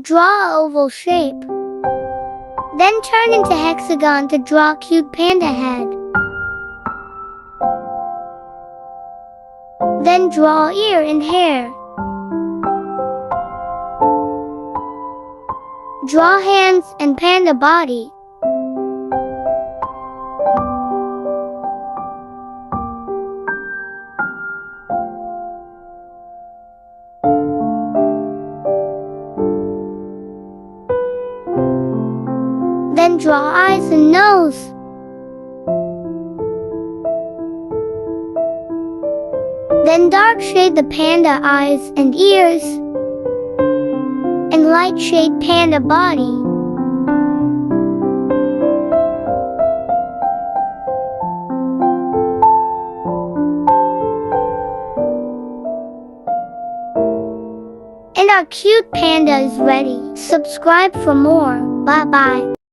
Draw a oval shape. Then turn into hexagon to draw cute panda head. Then draw ear and hair. Draw hands and panda body. Then draw eyes and nose. Then dark shade the panda eyes and ears, and light shade panda body. And our cute panda is ready. Subscribe for more. Bye bye.